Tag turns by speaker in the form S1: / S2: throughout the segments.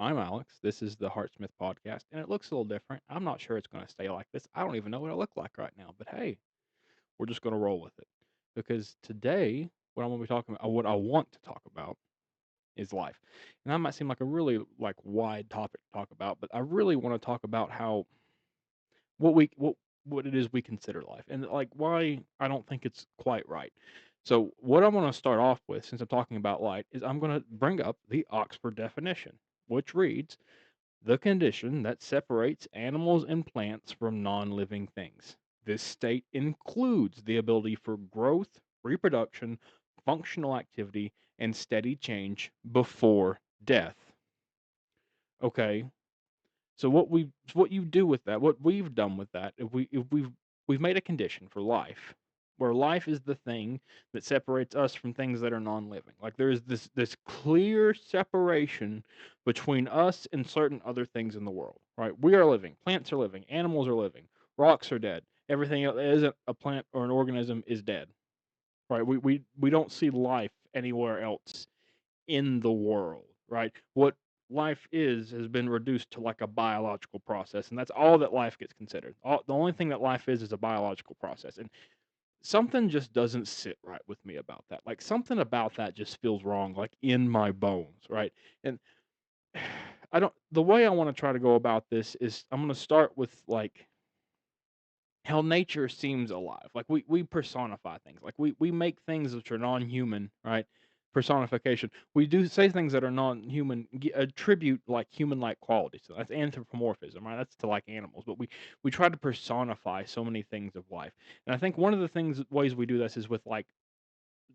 S1: I'm Alex. This is the Heartsmith podcast, and it looks a little different. I'm not sure it's going to stay like this. I don't even know what I look like right now, but hey, we're just going to roll with it. Because today, what I'm going to be talking about, what I want to talk about, is life. And that might seem like a really wide topic to talk about, but I really want to talk about how what we what it is we consider life, and why I don't think it's quite right. So, what I want to start off with, since I'm talking about light, is I'm going to bring up the Oxford definition, which reads the condition that separates animals and plants from non living things. This state includes the ability for growth, reproduction, functional activity, and steady change before death. Okay, so what you do with that, what we've done with that, if we've made a condition for life, where life is the thing that separates us from things that are non-living. Like there's this clear separation between us and certain other things in the world. Right? We are living, plants are living, animals are living, rocks are dead. Everything else that isn't a plant or an organism is dead. Right? We don't see life anywhere else in the world, right? What life is has been reduced to like a biological process, and that's all that life gets considered. The only thing that life is a biological process, and something just doesn't sit right with me about that. Like something about that just feels wrong, like in my bones, right? And I don't. The way I want to try to go about this is I'm going to start with like how nature seems alive. Like we personify things. Like we make things which are non-human, right? Personification. We do say things that are non-human, attribute like human-like qualities. So that's anthropomorphism, right? That's to like animals. But we try to personify so many things of life. And I think one of the ways we do this is with like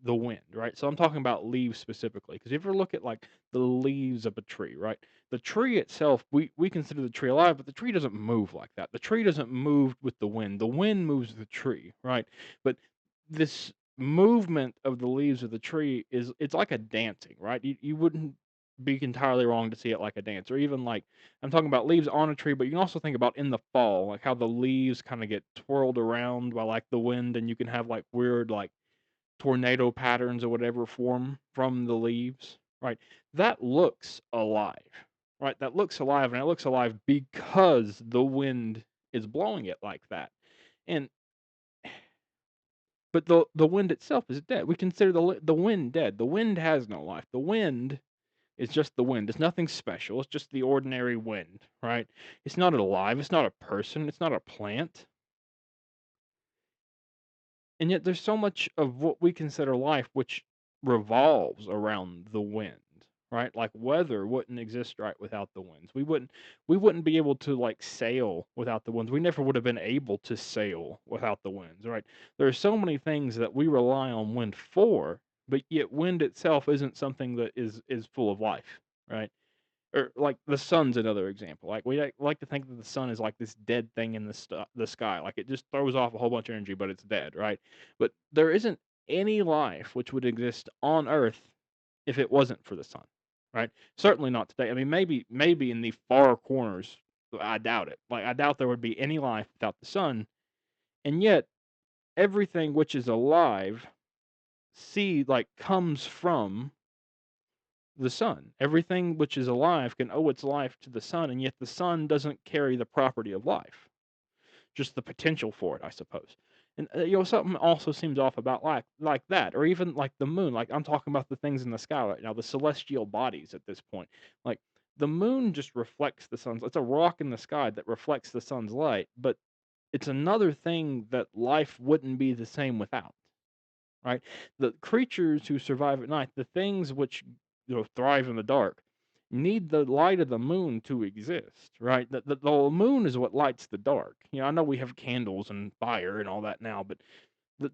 S1: the wind, right? So I'm talking about leaves specifically, because if you ever look at like the leaves of a tree, right? The tree itself, we consider the tree alive, but the tree doesn't move like that. The tree doesn't move with the wind. The wind moves the tree, right? But this movement of the leaves of the tree it's like a dancing, right? You wouldn't be entirely wrong to see it like a dance, or even like I'm talking about leaves on a tree, but you can also think about in the fall, like how the leaves kind of get twirled around by like the wind, and you can have like weird like tornado patterns or whatever form from the leaves, right? That looks alive, right? That looks alive, and it looks alive because the wind is blowing it like that. And but the wind itself is dead. We consider the wind dead. The wind has no life. The wind is just the wind. It's nothing special. It's just the ordinary wind, right? It's not alive. It's not a person. It's not a plant. And yet there's so much of what we consider life which revolves around the wind, right? Like weather wouldn't exist right without the winds. We wouldn't be able to like sail without the winds. We never would have been able to sail without the winds, right? There are so many things that we rely on wind for, but yet wind itself isn't something that is full of life, right? Or like the sun's another example. Like we like to think that the sun is like this dead thing in the sky. Like it just throws off a whole bunch of energy, but it's dead, right? But there isn't any life which would exist on Earth if it wasn't for the sun, right? Certainly not today. I mean, maybe in the far corners, I doubt it. Like I doubt there would be any life without the sun. And yet, everything which is alive, comes from the sun. Everything which is alive can owe its life to the sun, and yet the sun doesn't carry the property of life, just the potential for it, I suppose. And something also seems off about like that, or even like the moon. Like I'm talking about the things in the sky right now, the celestial bodies at this point. Like the moon just reflects the sun's. It's a rock in the sky that reflects the sun's light, but it's another thing that life wouldn't be the same without, right? The creatures who survive at night, the things which thrive in the dark, need the light of the moon to exist, right? The moon is what lights the dark. I know we have candles and fire and all that now, but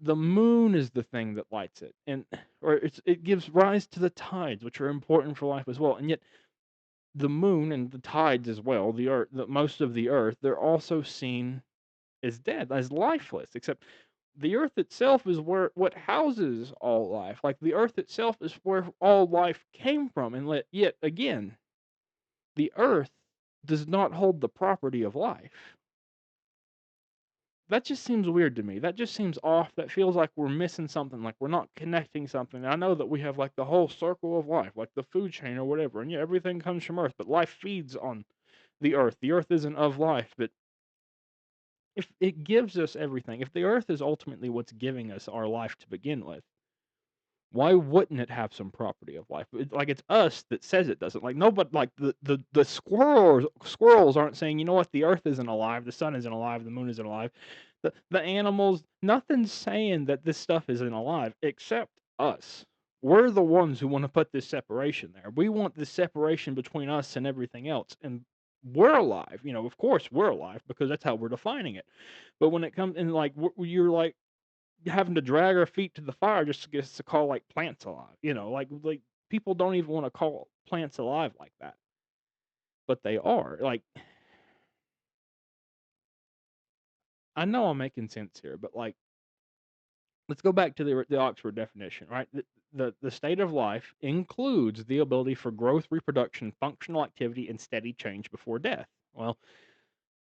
S1: the moon is the thing that lights it, and or it gives rise to the tides, which are important for life as well. And yet, the moon and the tides as well, the earth, most of the earth, they're also seen as dead, as lifeless, except the earth itself is where what houses all life. Like the earth itself is where all life came from, and yet again, the earth does not hold the property of life. that just seems weird to me. That just seems off. That feels like we're missing something, like we're not connecting something. I know that we have like the whole circle of life, like the food chain or whatever, and yeah, everything comes from Earth, but life feeds on the Earth. The Earth isn't of life, but if it gives us everything, if the Earth is ultimately what's giving us our life to begin with, why wouldn't it have some property of life? Like it's us that says it doesn't. Like nobody, like the squirrels aren't saying, you know what, the Earth isn't alive, the sun isn't alive, the moon isn't alive. The animals, nothing's saying that this stuff isn't alive except us. We're the ones who want to put this separation there. We want this separation between us and everything else, and we're alive. You know, of course we're alive because that's how we're defining it. But when it comes in, like you're like having to drag our feet to the fire just gets to call like plants alive. You know, like people don't even want to call plants alive like that, but they are. Like I know I'm making sense here, but like let's go back to the Oxford definition, right? The state of life includes the ability for growth, reproduction, functional activity, and steady change before death. Well,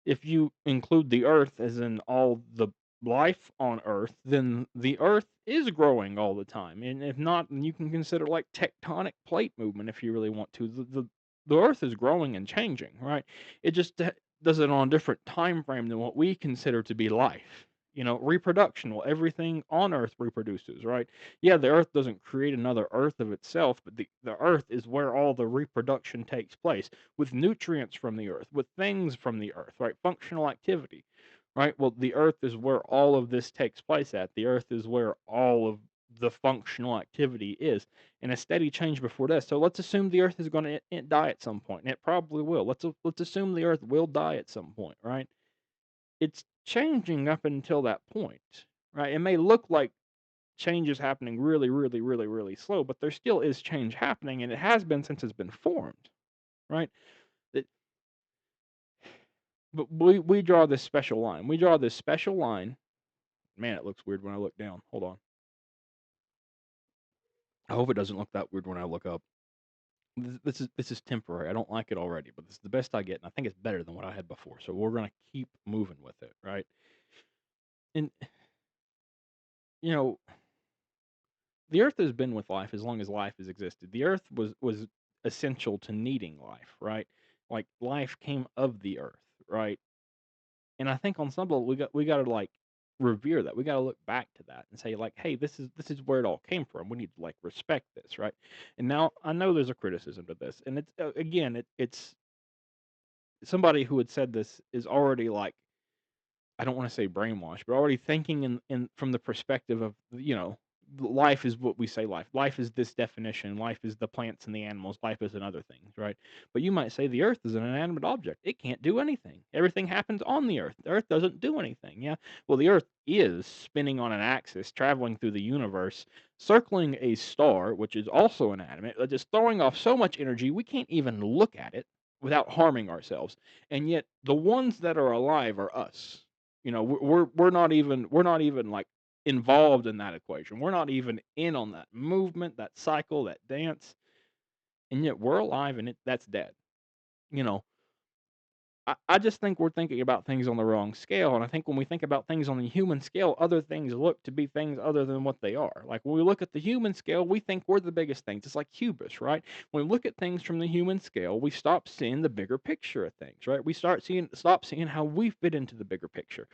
S1: if you include the earth as in all the life on earth, then the earth is growing all the time. And if not, then you can consider like tectonic plate movement if you really want to. The earth is growing and changing, right? It just does it on a different time frame than what we consider to be life. You know, reproduction. Well, everything on earth reproduces, right? Yeah, the earth doesn't create another earth of itself, but the earth is where all the reproduction takes place with nutrients from the earth, with things from the earth, right? Functional activity, right? Well, the earth is where all of this takes place at. The earth is where all of the functional activity is, and a steady change before death. So let's assume the earth is going to die at some point, and it probably will. Let's assume the earth will die at some point, right? It's changing up until that point, right? It may look like change is happening really, really, really, really slow, but there still is change happening, and it has been since it's been formed, right? It, but we draw this special line. We draw this special line. Man, it looks weird when I look down. Hold on. I hope it doesn't look that weird when I look up. This is temporary. I don't like it already, but this is the best I get, and I think it's better than what I had before. So we're gonna keep moving with it, right? And you know, the Earth has been with life as long as life has existed. The Earth was essential to needing life, right? Like life came of the Earth, right? And I think on some level we got to like revere that. We got to look back to that and say like, hey, this is where it all came from. We need to like respect this, right? And now I know there's a criticism to this, and it's again it's somebody who had said this is already like I don't want to say brainwashed, but already thinking in from the perspective of life is what we say life. Life is this definition. Life is the plants and the animals. Life is in other things, right? But you might say the Earth is an inanimate object. It can't do anything. Everything happens on the Earth. The Earth doesn't do anything. Yeah. Well, the Earth is spinning on an axis, traveling through the universe, circling a star, which is also inanimate, just throwing off so much energy we can't even look at it without harming ourselves. And yet, the ones that are alive are us. We're not even like involved in that equation. We're not even in on that movement, that cycle, that dance, and yet we're alive and that's dead. You know, I just think we're thinking about things on the wrong scale. And I think when we think about things on the human scale, other things look to be things other than what they are. Like when we look at the human scale, we think we're the biggest things. It's like hubris, right? When we look at things from the human scale, we stop seeing the bigger picture of things, right? We stop seeing how we fit into the bigger picture.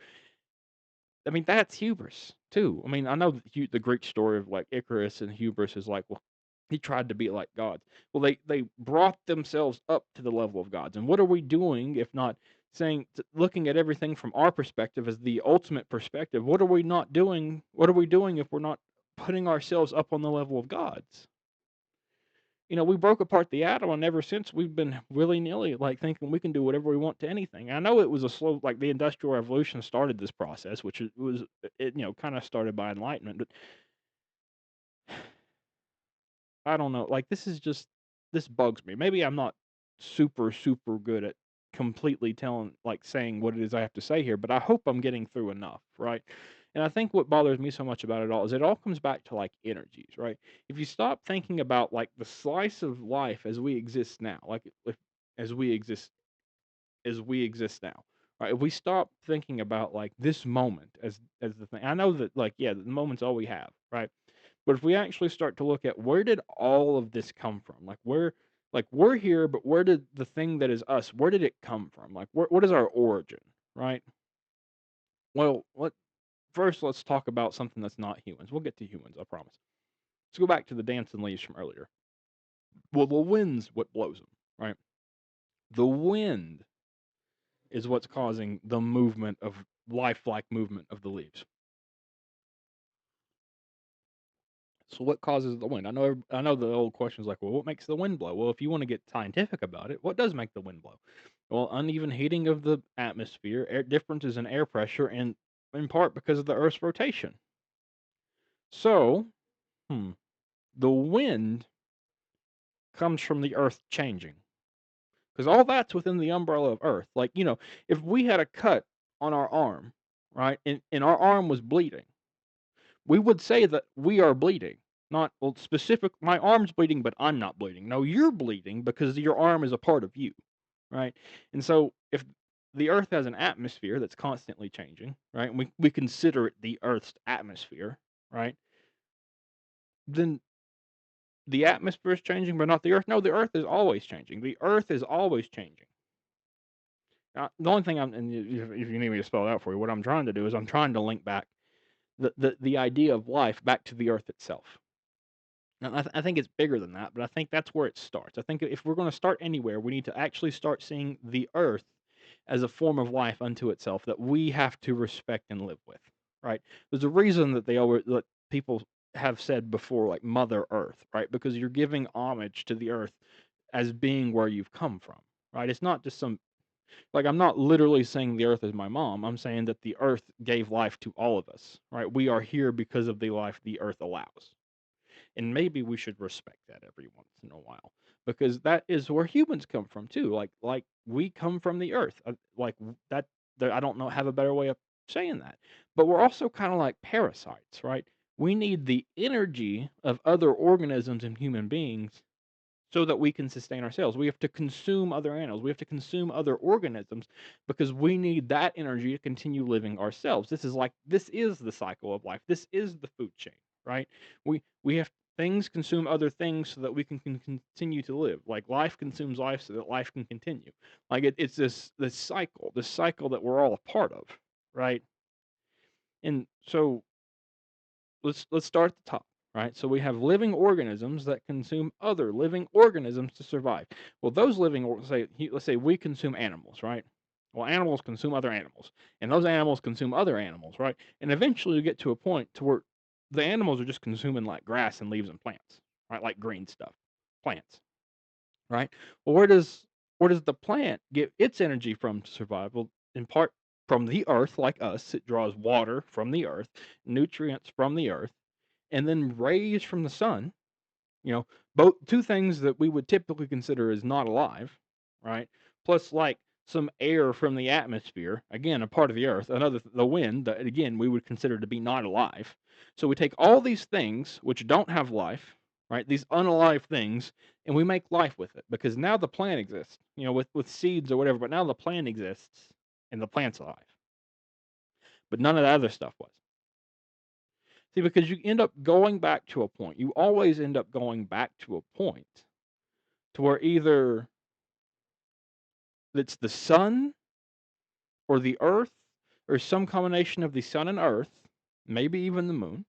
S1: I mean, that's hubris too. I mean, I know the Greek story of like Icarus and hubris is like, well, he tried to be like gods. Well, they brought themselves up to the level of gods. And what are we doing if not saying, looking at everything from our perspective as the ultimate perspective? What are we not doing? What are we doing if we're not putting ourselves up on the level of gods? We broke apart the atom, and ever since we've been willy nilly, like thinking we can do whatever we want to anything. I know it was a slow, like the Industrial Revolution started this process, which was it, kind of started by Enlightenment. But I don't know, like this bugs me. Maybe I'm not super good at completely telling, like saying what it is I have to say here, but I hope I'm getting through enough, right? And I think what bothers me so much about it all is it all comes back to like energies, right? If you stop thinking about like the slice of life as we exist now, like if as we exist now, right? If we stop thinking about like this moment as the thing, I know that like yeah, the moment's all we have, right? But if we actually start to look at where did all of this come from, like we're here, but where did the thing that is us, where did it come from? Like what is our origin, right? Well, first let's talk about something that's not humans. We'll get to humans, I promise. Let's go back to the dancing leaves from earlier. Well, the wind's what blows them, right? The wind is what's causing the movement of lifelike movement of the leaves. So what causes the wind? I know the old question is like, well, what makes the wind blow? Well, if you want to get scientific about it, what does make the wind blow? Well, uneven heating of the atmosphere, differences in air pressure, and in part because of the Earth's rotation. So, the wind comes from the Earth changing. Because all that's within the umbrella of Earth. Like, if we had a cut on our arm, right, and our arm was bleeding, we would say that we are bleeding. Not, well, specific, my arm's bleeding, but I'm not bleeding. No, you're bleeding because your arm is a part of you, right? And so if the Earth has an atmosphere that's constantly changing, right, and we consider it the Earth's atmosphere, right, then the atmosphere is changing, but not the Earth. No, the Earth is always changing. The Earth is always changing. The only thing and if you need me to spell it out for you, what I'm trying to do is I'm trying to link back the idea of life back to the Earth itself. Now, I think it's bigger than that, but I think that's where it starts. I think if we're going to start anywhere, we need to actually start seeing the Earth as a form of life unto itself that we have to respect and live with. Right? There's a reason that people have said before, like Mother Earth, right? Because you're giving homage to the Earth as being where you've come from. Right? It's not just some like I'm not literally saying the earth is my mom. I'm saying that the earth gave life to all of us, right? We are here because of the life the earth allows. And maybe we should respect that every once in a while because that is where humans come from too. Like we come from the earth. That I don't know have a better way of saying that. But we're also kind of like parasites, right? We need the energy of other organisms and human beings so that we can sustain ourselves. We have to consume other animals. We have to consume other organisms because we need that energy to continue living ourselves. This is the cycle of life. This is the food chain, right? We have things consume other things so that we can continue to live. Like life consumes life so that life can continue. Like it's this cycle that we're all a part of, right? And so let's start at the top, right? So we have living organisms that consume other living organisms to survive. Well, those let's say we consume animals, right? Well, animals consume other animals, and those animals consume other animals, right? And eventually you get to a point to where the animals are just consuming like grass and leaves and plants, right? Like green stuff, plants, right? Well, where does the plant get its energy from to survive? Well, in part from the earth, like us, it draws water from the earth, nutrients from the earth, and then rays from the sun, you know, both two things that we would typically consider as not alive, right? Plus like some air from the atmosphere, again, a part of the earth, the wind that again we would consider to be not alive. So we take all these things which don't have life, right? These unalive things, and we make life with it because now the plant exists, with seeds or whatever, but now the plant exists and the plant's alive. But none of the other stuff was. See, because you end up going back to a point. You always end up going back to a point to where either it's the sun or the earth or some combination of the sun and earth, maybe even the moon,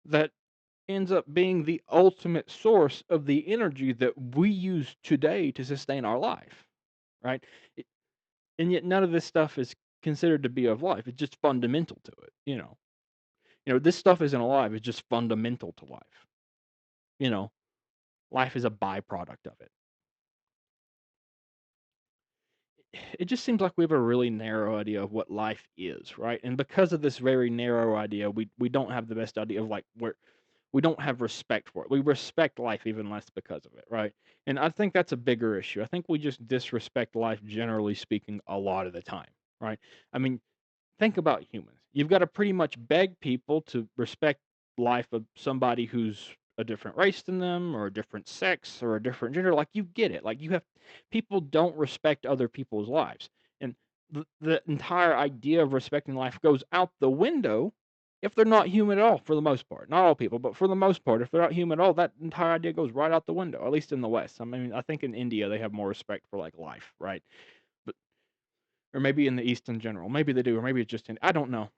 S1: that ends up being the ultimate source of the energy that we use today to sustain our life, right? It- And yet none of this stuff is considered to be of life. It's just fundamental to it, this stuff isn't alive. It's just fundamental to life. You know, life is a byproduct of it. It just seems like we have a really narrow idea of what life is, right? And because of this very narrow idea, we don't have the best idea of like where we don't have respect for it. We respect life even less because of it, right? And I think that's a bigger issue. I think we just disrespect life generally speaking a lot of the time, right? I mean, think about humans. You've got to pretty much beg people to respect life of somebody who's a different race than them or a different sex or a different gender. Like you get it. Like you have people don't respect other people's lives. And the entire idea of respecting life goes out the window if they're not human at all, for the most part. Not all people, but for the most part, if they're not human at all, that entire idea goes right out the window, at least in the West. I mean, I think in India, they have more respect for, like, life, right? But or maybe in the East in general. Maybe they do, or maybe it's just in I don't know.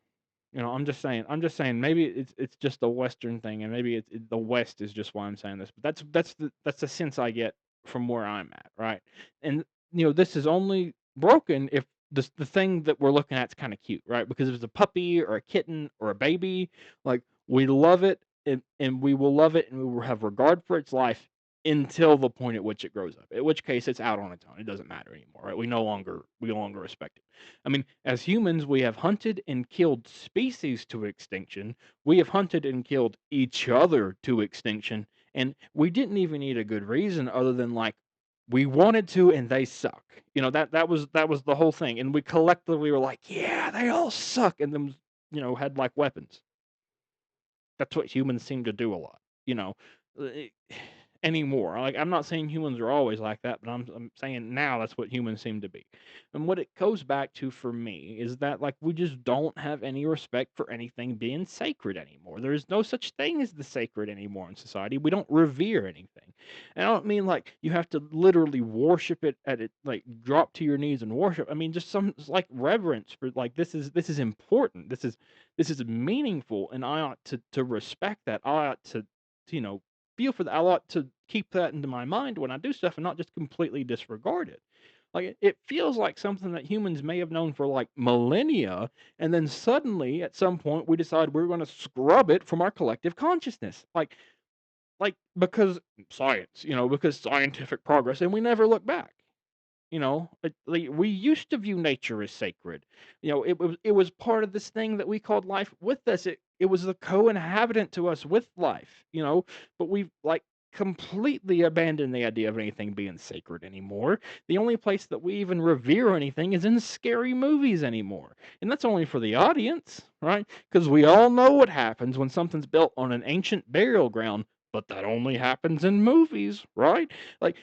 S1: I'm just saying maybe it's just a Western thing, and maybe the West is just why I'm saying this, but that's the sense I get from where I'm at, right? And, this is only broken if the thing that we're looking at is kinda cute, right? Because if it's a puppy or a kitten or a baby, like, we love it, and we will love it, and we will have regard for its life until the point at which it grows up, at which case it's out on its own, it doesn't matter anymore, right? We no longer respect it. I mean, as humans, we have hunted and killed species to extinction. We have hunted and killed each other to extinction, and we didn't even need a good reason other than like we wanted to and they suck. That was the whole thing. And we collectively were like, yeah, they all suck, and then had like weapons. That's what humans seem to do a lot, you know, eh, anymore. Like, I'm not saying humans are always like that, but I'm saying now that's what humans seem to be. And what it goes back to for me is that, like, we just don't have any respect for anything being sacred anymore. There is no such thing as the sacred anymore in society. We don't revere anything. And I don't mean like you have to literally worship it at it, like drop to your knees and worship. I mean just some like reverence for like this is important. This is meaningful, and I ought to respect that. I ought to, feel for that. I ought to keep that into my mind when I do stuff and not just completely disregard it. Like it feels like something that humans may have known for like millennia, and then suddenly at some point we decide we're going to scrub it from our collective consciousness. Like because science, because scientific progress, and we never look back. Like we used to view nature as sacred. It was part of this thing that we called life with us. It was the co-inhabitant to us with life. But we've like completely abandoned the idea of anything being sacred anymore. The only place that we even revere anything is in scary movies anymore, and that's only for the audience, right? Because we all know what happens when something's built on an ancient burial ground. But that only happens in movies, right? Like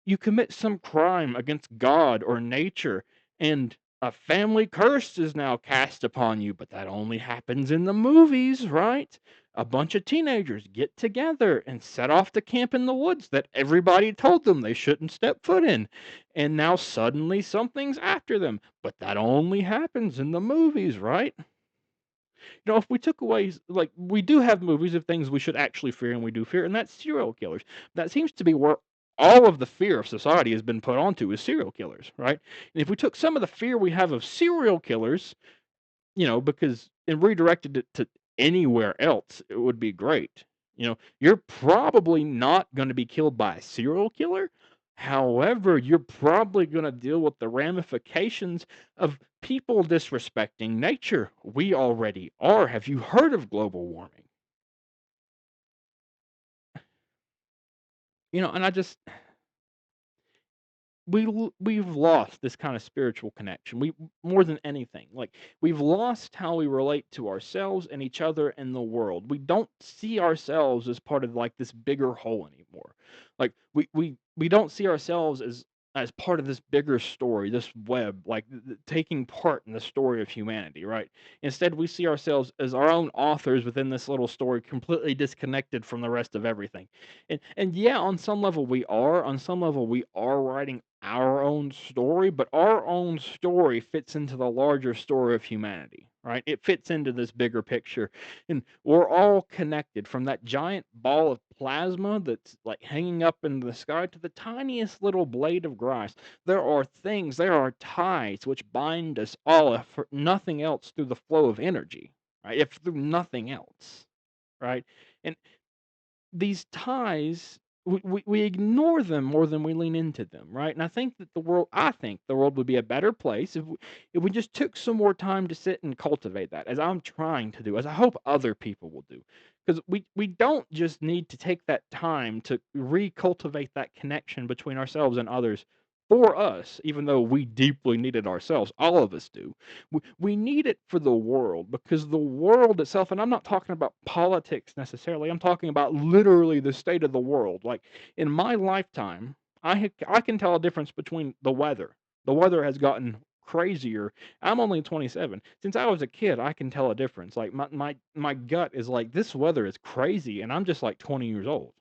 S1: you commit some crime against God or nature, and a family curse is now cast upon you, but that only happens in the movies, right? A bunch of teenagers get together and set off to camp in the woods that everybody told them they shouldn't step foot in. And now suddenly something's after them, but that only happens in the movies, right? If we took away, like, we do have movies of things we should actually fear and we do fear, and that's serial killers. That seems to be where all of the fear of society has been put onto is serial killers, right? And if we took some of the fear we have of serial killers, because and redirected it to anywhere else, it would be great. You're probably not going to be killed by a serial killer. However, you're probably going to deal with the ramifications of people disrespecting nature. We already are. Have you heard of global warming? And I just we've lost this kind of spiritual connection. We more than anything, like we've lost how we relate to ourselves and each other and the world. We don't see ourselves as part of like this bigger whole anymore. Like we don't see ourselves as part of this bigger story, this web, like taking part in the story of humanity, right? Instead, we see ourselves as our own authors within this little story, completely disconnected from the rest of everything. And yeah, on some level we are. On some level we are writing our own story, but our own story fits into the larger story of humanity, right? It fits into this bigger picture. And we're all connected from that giant ball of plasma that's like hanging up in the sky to the tiniest little blade of grass. There are ties which bind us all, if for nothing else, through the flow of energy, right? If through nothing else, right? And these ties, we ignore them more than we lean into them, right? And I think the world would be a better place if we just took some more time to sit and cultivate that, as I'm trying to do, as I hope other people will do. Because we don't just need to take that time to recultivate that connection between ourselves and others for us, even though we deeply need it ourselves. All of us do. We need it for the world, because the world itself, and I'm not talking about politics necessarily, I'm talking about literally the state of the world. Like in my lifetime, I can tell a difference between the weather. The weather has gotten crazier. I'm only 27. Since I was a kid, I can tell a difference. Like my gut is like this weather is crazy, and I'm just like 20 years old.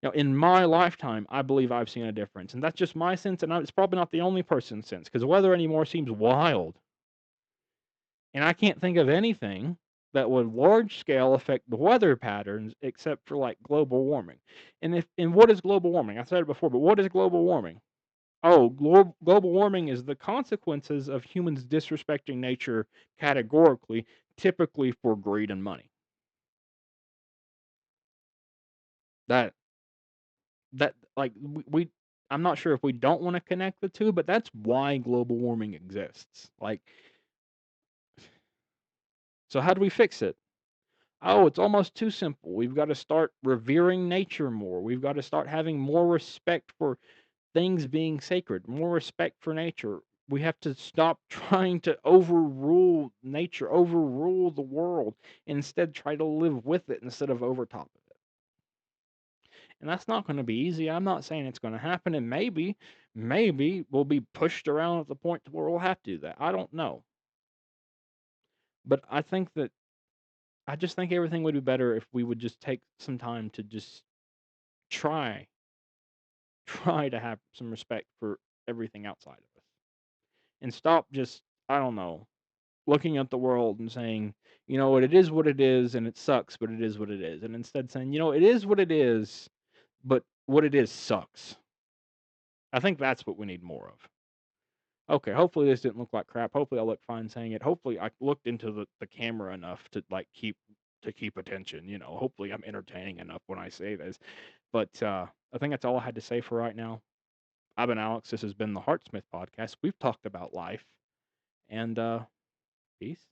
S1: Now, in my lifetime, I believe I've seen a difference, and that's just my sense, and it's probably not the only person's sense because weather anymore seems wild, and I can't think of anything that would large scale affect the weather patterns except for like global warming. And what is global warming? I said it before, but what is global warming? Oh, global warming is the consequences of humans disrespecting nature categorically, typically for greed and money. That that like we I'm not sure if we don't want to connect the two, but that's why global warming exists. Like, so how do we fix it? Oh, it's almost too simple. We've got to start revering nature more. We've got to start having more respect for things being sacred, more respect for nature. We have to stop trying to overrule nature, overrule the world, and instead try to live with it instead of over top of it. And that's not going to be easy. I'm not saying it's going to happen. And maybe we'll be pushed around at the point to where we'll have to do that. I don't know. But I just think everything would be better if we would just take some time to just try, try to have some respect for everything outside of us and stop just, I don't know, looking at the world and saying, you know what, it is what it is and it sucks, but it is what it is. And instead saying, you know, it is what it is, but what it is sucks. I think that's what we need more of. Okay, hopefully this didn't look like crap. Hopefully I look fine saying it. Hopefully I looked into the camera enough to like keep attention, you know. Hopefully I'm entertaining enough when I say this. But I think that's all I had to say for right now. I've been Alex. This has been the Heartsmith podcast. We've talked about life and peace.